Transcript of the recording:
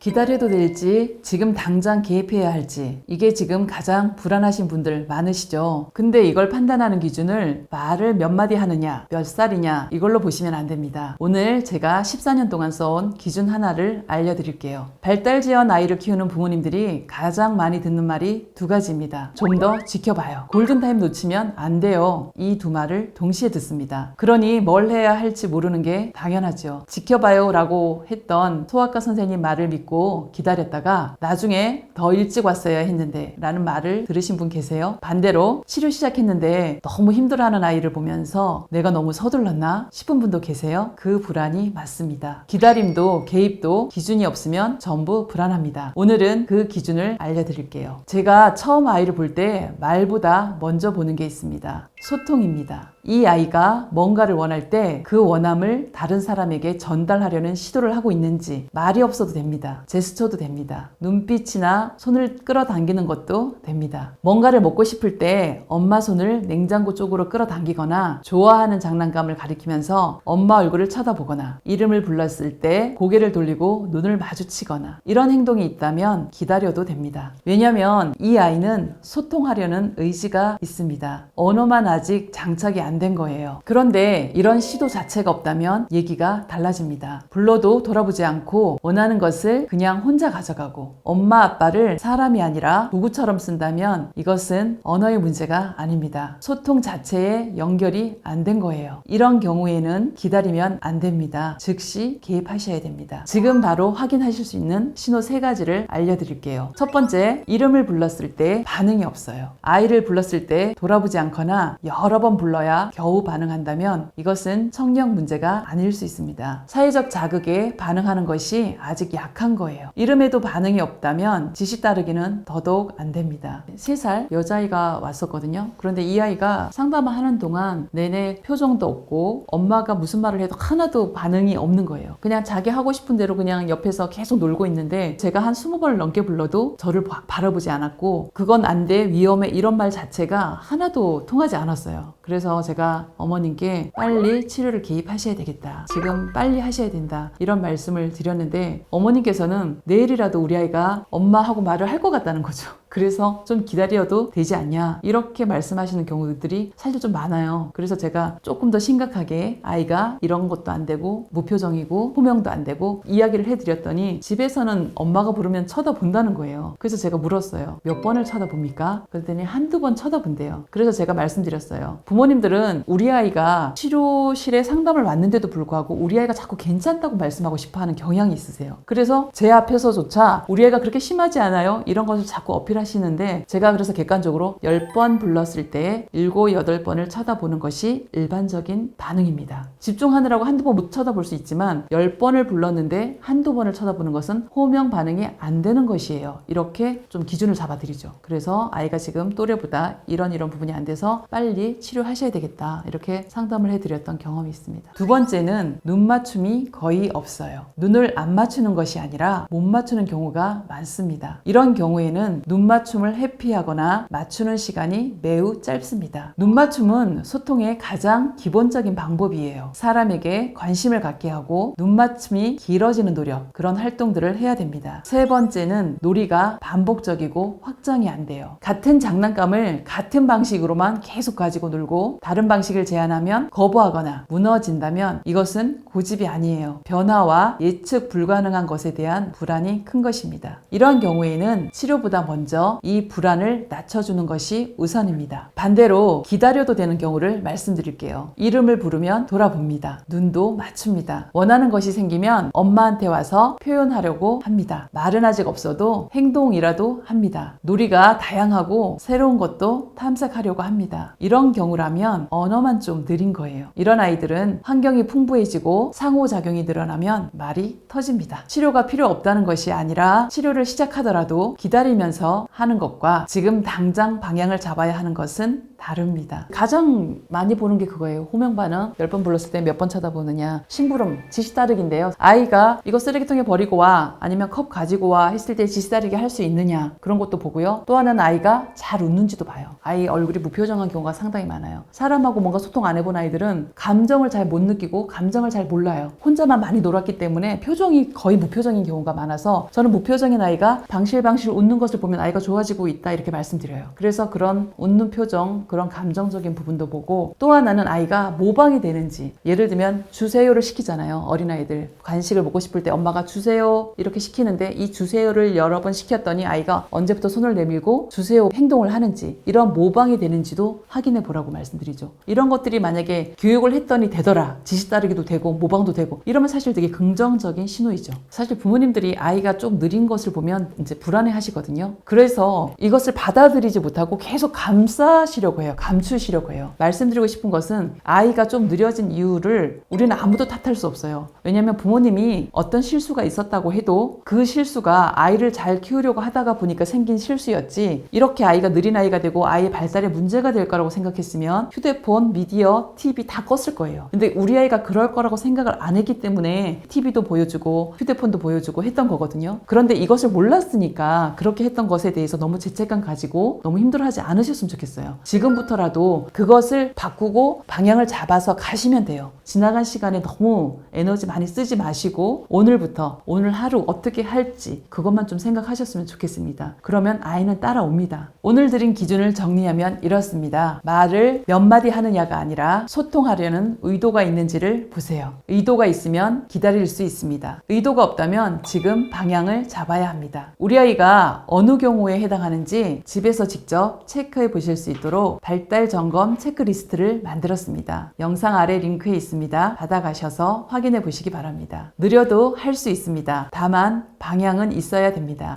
기다려도 될지, 지금 당장 개입해야 할지, 이게 지금 가장 불안하신 분들 많으시죠? 근데 이걸 판단하는 기준을 말을 몇 마디 하느냐, 몇 살이냐, 이걸로 보시면 안 됩니다. 오늘 제가 14년 동안 써온 기준 하나를 알려드릴게요. 발달지연 아이를 키우는 부모님들이 가장 많이 듣는 말이 두 가지입니다. 좀 더 지켜봐요. 골든타임 놓치면 안 돼요. 이 두 말을 동시에 듣습니다. 그러니 뭘 해야 할지 모르는 게 당연하죠. 지켜봐요 라고 했던 소아과 선생님 말을 믿고 기다렸다가 나중에 더 일찍 왔어야 했는데 라는 말을 들으신 분 계세요? 반대로 치료 시작했는데 너무 힘들어하는 아이를 보면서 내가 너무 서둘렀나 싶은 분도 계세요? 그 불안이 맞습니다. 기다림도 개입도 기준이 없으면 전부 불안합니다. 오늘은 그 기준을 알려드릴게요. 제가 처음 아이를 볼 때 말보다 먼저 보는 게 있습니다. 소통입니다. 이 아이가 뭔가를 원할 때 그 원함을 다른 사람에게 전달하려는 시도를 하고 있는지, 말이 없어도 됩니다. 제스처도 됩니다. 눈빛이나 손을 끌어당기는 것도 됩니다. 뭔가를 먹고 싶을 때 엄마 손을 냉장고 쪽으로 끌어당기거나 좋아하는 장난감을 가리키면서 엄마 얼굴을 쳐다보거나 이름을 불렀을 때 고개를 돌리고 눈을 마주치거나 이런 행동이 있다면 기다려도 됩니다. 왜냐하면 이 아이는 소통하려는 의지가 있습니다. 언어만 아직 장착이 안 된 거예요. 그런데 이런 시도 자체가 없다면 얘기가 달라집니다. 불러도 돌아보지 않고 원하는 것을 그냥 혼자 가져가고 엄마 아빠를 사람이 아니라 도구처럼 쓴다면 이것은 언어의 문제가 아닙니다. 소통 자체에 연결이 안 된 거예요. 이런 경우에는 기다리면 안 됩니다. 즉시 개입하셔야 됩니다. 지금 바로 확인하실 수 있는 신호 3가지를 알려드릴게요. 첫 번째, 이름을 불렀을 때 반응이 없어요. 아이를 불렀을 때 돌아보지 않거나 여러 번 불러야 겨우 반응한다면 이것은 청력 문제가 아닐 수 있습니다. 사회적 자극에 반응하는 것이 아직 약한 거예요. 이름에도 반응이 없다면 지시 따르기는 더더욱 안 됩니다. 3살 여자아이가 왔었거든요. 그런데 이 아이가 상담을 하는 동안 내내 표정도 없고 엄마가 무슨 말을 해도 하나도 반응이 없는 거예요. 그냥 자기 하고 싶은 대로 그냥 옆에서 계속 놀고 있는데 제가 한 20번을 넘게 불러도 저를 바라보지 않았고 그건 안 돼, 위험해 이런 말 자체가 하나도 통하지 않았어요. 그래서 제가 어머님께 빨리 치료를 개입하셔야 되겠다. 지금 빨리 하셔야 된다. 이런 말씀을 드렸는데 어머님께서는 내일이라도 우리 아이가 엄마하고 말을 할 것 같다는 거죠. 그래서 좀 기다려도 되지 않냐 이렇게 말씀하시는 경우들이 사실 좀 많아요. 그래서 제가 조금 더 심각하게 아이가 이런 것도 안 되고 무표정이고 호명도 안 되고 이야기를 해드렸더니 집에서는 엄마가 부르면 쳐다본다는 거예요. 그래서 제가 물었어요. 몇 번을 쳐다봅니까? 그랬더니 한두 번 쳐다본대요. 그래서 제가 말씀드렸어요. 부모님들은 우리 아이가 치료실에 상담을 왔는데도 불구하고 우리 아이가 자꾸 괜찮다고 말씀하고 싶어하는 경향이 있으세요. 그래서 제 앞에서조차 우리 아이가 그렇게 심하지 않아요? 이런 것을 자꾸 어필하시는데 제가 그래서 객관적으로 10번 불렀을 때 7, 8번을 쳐다보는 것이 일반적인 반응입니다. 집중하느라고 한두 번 못 쳐다볼 수 있지만 10번을 불렀는데 한두 번을 쳐다보는 것은 호명 반응이 안 되는 것이에요. 이렇게 좀 기준을 잡아드리죠. 그래서 아이가 지금 또래보다 이런 부분이 안 돼서 빨리 치료하셔야 되겠다. 이렇게 상담을 해드렸던 경험이 있습니다. 두 번째는 눈 맞춤이 거의 없어요. 눈을 안 맞추는 것이 아니라 못 맞추는 경우가 많습니다. 이런 경우에는 눈 맞춤을 회피하거나 맞추는 시간이 매우 짧습니다. 눈 맞춤은 소통의 가장 기본적인 방법이에요. 사람에게 관심을 갖게 하고 눈 맞춤이 길어지는 노력, 그런 활동들을 해야 됩니다. 세 번째는 놀이가 반복적이고 확장이 안 돼요. 같은 장난감을 같은 방식으로만 계속 가지고 놀고 다른 방식을 제안하면 거부하거나 무너진다면 이것은 고집이 아니에요. 변화와 예측 불가능한 것에 대한 불안이 큰 것입니다. 이러한 경우에는 치료보다 먼저 이 불안을 낮춰주는 것이 우선입니다. 반대로 기다려도 되는 경우를 말씀드릴게요. 이름을 부르면 돌아봅니다. 눈도 맞춥니다. 원하는 것이 생기면 엄마한테 와서 표현하려고 합니다. 말은 아직 없어도 행동이라도 합니다. 놀이가 다양하고 새로운 것도 탐색하려고 합니다. 이런 경우라면 언어만 좀 느린 거예요. 이런 아이들은 환경이 풍부해지고 상호작용이 늘어나면 말이 터집니다. 치료가 필요 없다는 것이 아니라 치료를 시작하더라도 기다리면서 하는 것과 지금 당장 방향을 잡아야 하는 것은 다릅니다. 가장 많이 보는 게 그거예요. 호명 반응 10번 불렀을 때 몇 번 쳐다보느냐. 심부름, 지시 따르기인데요. 아이가 이거 쓰레기통에 버리고 와 아니면 컵 가지고 와 했을 때 지시 따르기 할 수 있느냐 그런 것도 보고요. 또 하나는 아이가 잘 웃는지도 봐요. 아이 얼굴이 무표정한 경우가 상당히 많아요. 사람하고 뭔가 소통 안 해본 아이들은 감정을 잘 못 느끼고 감정을 잘 몰라요. 혼자만 많이 놀았기 때문에 표정이 거의 무표정인 경우가 많아서 저는 무표정인 아이가 방실방실 웃는 것을 보면 아이가 좋아지고 있다 이렇게 말씀드려요. 그래서 그런 웃는 표정, 그런 감정적인 부분도 보고 또 하나는 아이가 모방이 되는지 예를 들면 주세요를 시키잖아요. 어린아이들 간식을 먹고 싶을 때 엄마가 주세요 이렇게 시키는데 이 주세요를 여러 번 시켰더니 아이가 언제부터 손을 내밀고 주세요 행동을 하는지 이런 모방이 되는지도 확인해 보라고 말씀드리죠. 이런 것들이 만약에 교육을 했더니 되더라 지시 따르기도 되고 모방도 되고 이러면 사실 되게 긍정적인 신호이죠. 사실 부모님들이 아이가 좀 느린 것을 보면 이제 불안해 하시거든요. 그래서 이것을 받아들이지 못하고 계속 감싸시려고 해요. 감추시려고 해요. 말씀드리고 싶은 것은 아이가 좀 느려진 이유를 우리는 아무도 탓할 수 없어요. 왜냐하면 부모님이 어떤 실수가 있었다고 해도 그 실수가 아이를 잘 키우려고 하다가 보니까 생긴 실수였지 이렇게 아이가 느린 아이가 되고 아이의 발달에 문제가 될 거라고 생각했으면 휴대폰, 미디어, TV 다 껐을 거예요. 근데 우리 아이가 그럴 거라고 생각을 안 했기 때문에 TV도 보여주고 휴대폰도 보여주고 했던 거거든요. 그런데 이것을 몰랐으니까 그렇게 했던 것에 대해서 너무 죄책감 가지고 너무 힘들어하지 않으셨으면 좋겠어요. 지금부터라도 그것을 바꾸고 방향을 잡아서 가시면 돼요. 지나간 시간에 너무 에너지 많이 쓰지 마시고 오늘부터 오늘 하루 어떻게 할지 그것만 좀 생각하셨으면 좋겠습니다. 그러면 아이는 따라옵니다. 오늘 드린 기준을 정리하면 이렇습니다. 말을 몇 마디 하느냐가 아니라 소통하려는 의도가 있는지를 보세요. 의도가 있으면 기다릴 수 있습니다. 의도가 없다면 지금 방향을 잡아야 합니다. 우리 아이가 어느 경우에 해당하는지 집에서 직접 체크해 보실 수 있도록 발달 점검 체크리스트를 만들었습니다. 영상 아래 링크에 있습니다. 받아가셔서 확인해 보시기 바랍니다. 느려도 할 수 있습니다. 다만 방향은 있어야 됩니다.